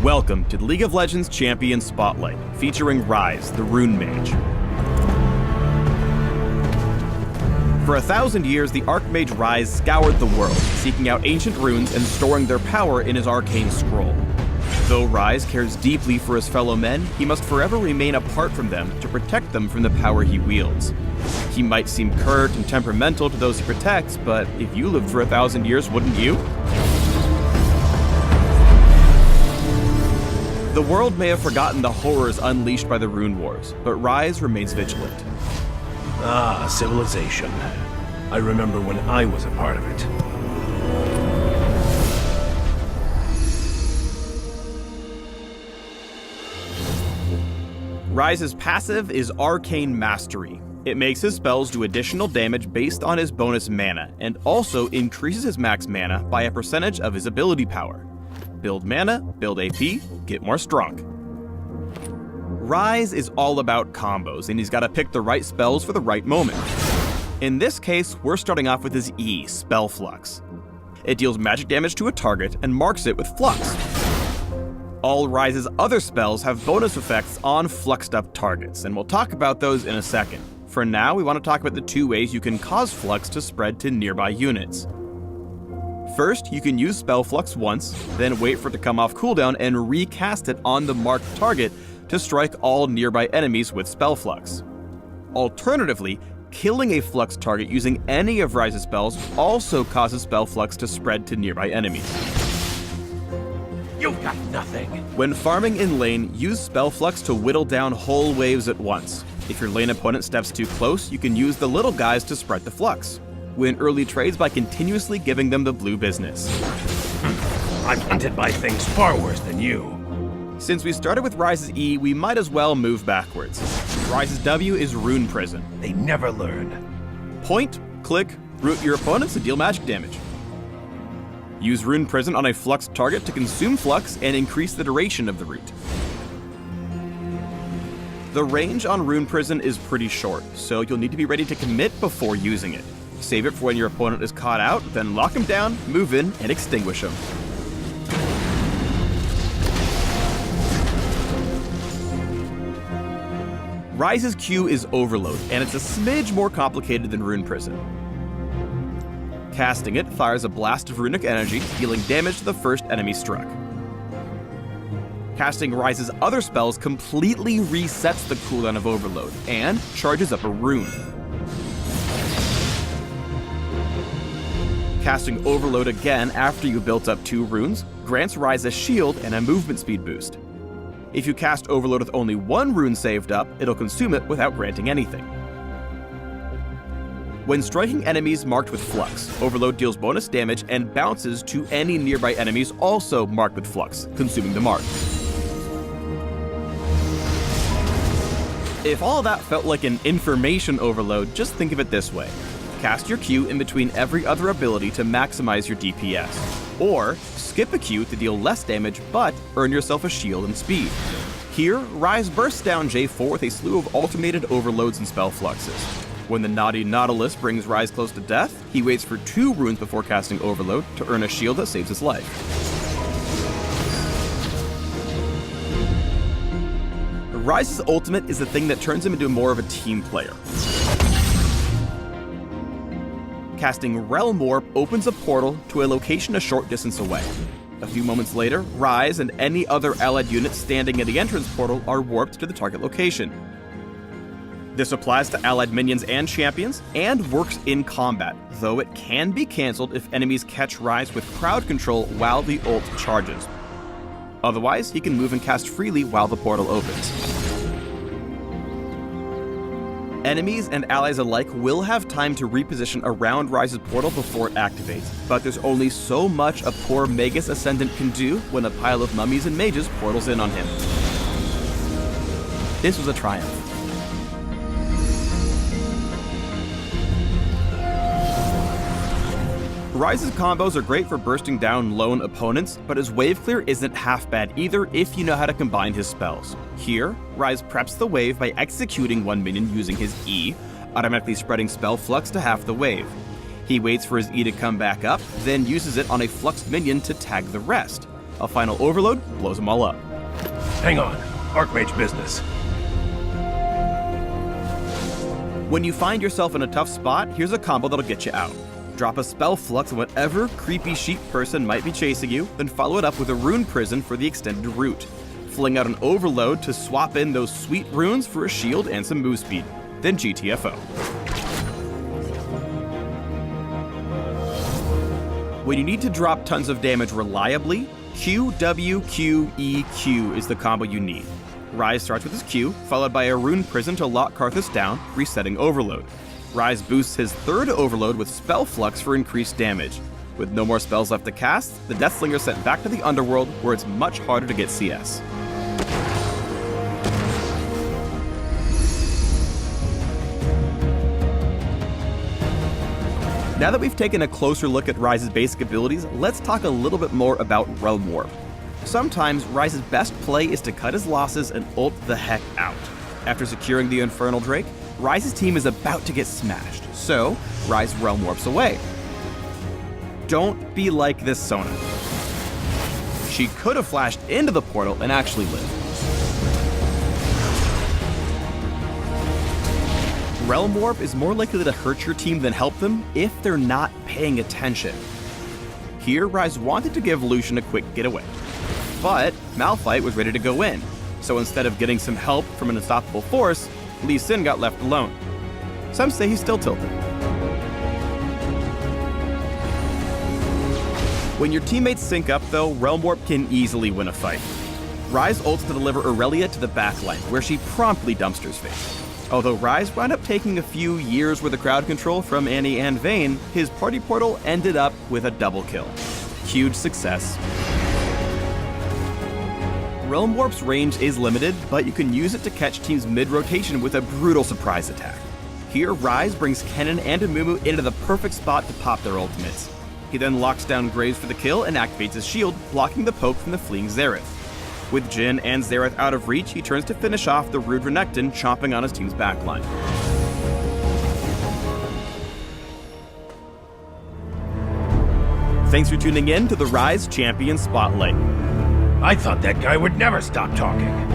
Welcome to the League of Legends Champion Spotlight, featuring Ryze, the Rune Mage. For 1,000 years, the Archmage Ryze scoured the world, seeking out ancient runes and storing their power in his arcane scroll. Though Ryze cares deeply for his fellow men, he must forever remain apart from them to protect them from the power he wields. He might seem curt and temperamental to those he protects, but if you lived for 1,000 years, wouldn't you? The world may have forgotten the horrors unleashed by the Rune Wars, but Ryze remains vigilant. Ah, civilization. I remember when I was a part of it. Ryze's passive is Arcane Mastery. It makes his spells do additional damage based on his bonus mana, and also increases his max mana by a percentage of his ability power. Build mana, build AP, get more strong. Ryze is all about combos, and he's got to pick the right spells for the right moment. In this case, we're starting off with his E, Spell Flux. It deals magic damage to a target and marks it with Flux. All Ryze's other spells have bonus effects on fluxed up targets, and we'll talk about those in a second. For now, we want to talk about the two ways you can cause Flux to spread to nearby units. First, you can use Spell Flux once, then wait for it to come off cooldown and recast it on the marked target to strike all nearby enemies with Spell Flux. Alternatively, killing a Flux target using any of Ryze's spells also causes Spell Flux to spread to nearby enemies. You've got nothing. When farming in lane, use Spell Flux to whittle down whole waves at once. If your lane opponent steps too close, you can use the little guys to spread the Flux. Win early trades by continuously giving them the blue business. I'm hunted by things far worse than you. Since we started with Ryze's E, we might as well move backwards. Ryze's W is Rune Prison. They never learn. Point, click, root your opponents to deal magic damage. Use Rune Prison on a Flux target to consume Flux and increase the duration of the root. The range on Rune Prison is pretty short, so you'll need to be ready to commit before using it. Save it for when your opponent is caught out, then lock him down, move in, and extinguish him. Ryze's Q is Overload, and it's a smidge more complicated than Rune Prison. Casting it fires a blast of runic energy, dealing damage to the first enemy struck. Casting Ryze's other spells completely resets the cooldown of Overload, and charges up a rune. Casting Overload again after you built up 2 runes grants Ryze a shield and a movement speed boost. If you cast Overload with only 1 rune saved up, it'll consume it without granting anything. When striking enemies marked with Flux, Overload deals bonus damage and bounces to any nearby enemies also marked with Flux, consuming the mark. If all that felt like an information overload, just think of it this way. Cast your Q in between every other ability to maximize your DPS. Or, skip a Q to deal less damage, but earn yourself a shield and speed. Here, Ryze bursts down J4 with a slew of alternated overloads and spell fluxes. When the naughty Nautilus brings Ryze close to death, he waits for 2 runes before casting Overload to earn a shield that saves his life. Ryze's ultimate is the thing that turns him into more of a team player. Casting Realm Warp opens a portal to a location a short distance away. A few moments later, Ryze and any other allied units standing at the entrance portal are warped to the target location. This applies to allied minions and champions, and works in combat, though it can be cancelled if enemies catch Ryze with crowd control while the ult charges. Otherwise, he can move and cast freely while the portal opens. Enemies and allies alike will have time to reposition around Ryze's portal before it activates, but there's only so much a poor Magus Ascendant can do when a pile of mummies and mages portals in on him. This was a triumph. Ryze's combos are great for bursting down lone opponents, but his wave clear isn't half bad either if you know how to combine his spells. Here, Ryze preps the wave by executing one minion using his E, automatically spreading spell flux to half the wave. He waits for his E to come back up, then uses it on a fluxed minion to tag the rest, A final overload blows them all up. Hang on. Archmage business. When you find yourself in a tough spot, here's a combo that'll get you out. Drop a spell flux on whatever creepy sheep person might be chasing you, then follow it up with a rune prison for the extended route. Fling out an overload to swap in those sweet runes for a shield and some move speed. Then GTFO. When you need to drop tons of damage reliably, QWQEQ is the combo you need. Ryze starts with his Q, followed by a rune prison to lock Karthus down, resetting overload. Ryze boosts his third overload with spell flux for increased damage. With no more spells left to cast, the Deathslinger is sent back to the underworld, where it's much harder to get CS. Now that we've taken a closer look at Ryze's basic abilities, let's talk a little bit more about Realm Warp. Sometimes Ryze's best play is to cut his losses and ult the heck out. After securing the Infernal Drake, Ryze's team is about to get smashed, so Ryze Realm Warps away. Don't be like this Sona. She could have flashed into the portal and actually lived. Realm Warp is more likely to hurt your team than help them if they're not paying attention. Here, Ryze wanted to give Lucian a quick getaway, but Malphite was ready to go in, so instead of getting some help from an unstoppable force, Lee Sin got left alone. Some say he's still tilted. When your teammates sync up though, Realm Warp can easily win a fight. Ryze ults to deliver Aurelia to the backline, where she promptly dumpsters face. Although Ryze wound up taking a few years worth of crowd control from Annie and Vayne, his party portal ended up with a double kill. Huge success. Realm Warp's range is limited, but you can use it to catch teams mid-rotation with a brutal surprise attack. Here, Ryze brings Kennen and Amumu into the perfect spot to pop their ultimates. He then locks down Graves for the kill and activates his shield, blocking the poke from the fleeing Xerath. With Jhin and Xerath out of reach, he turns to finish off the rude Renekton chomping on his team's backline. Thanks for tuning in to the Ryze Champion Spotlight. I thought that guy would never stop talking.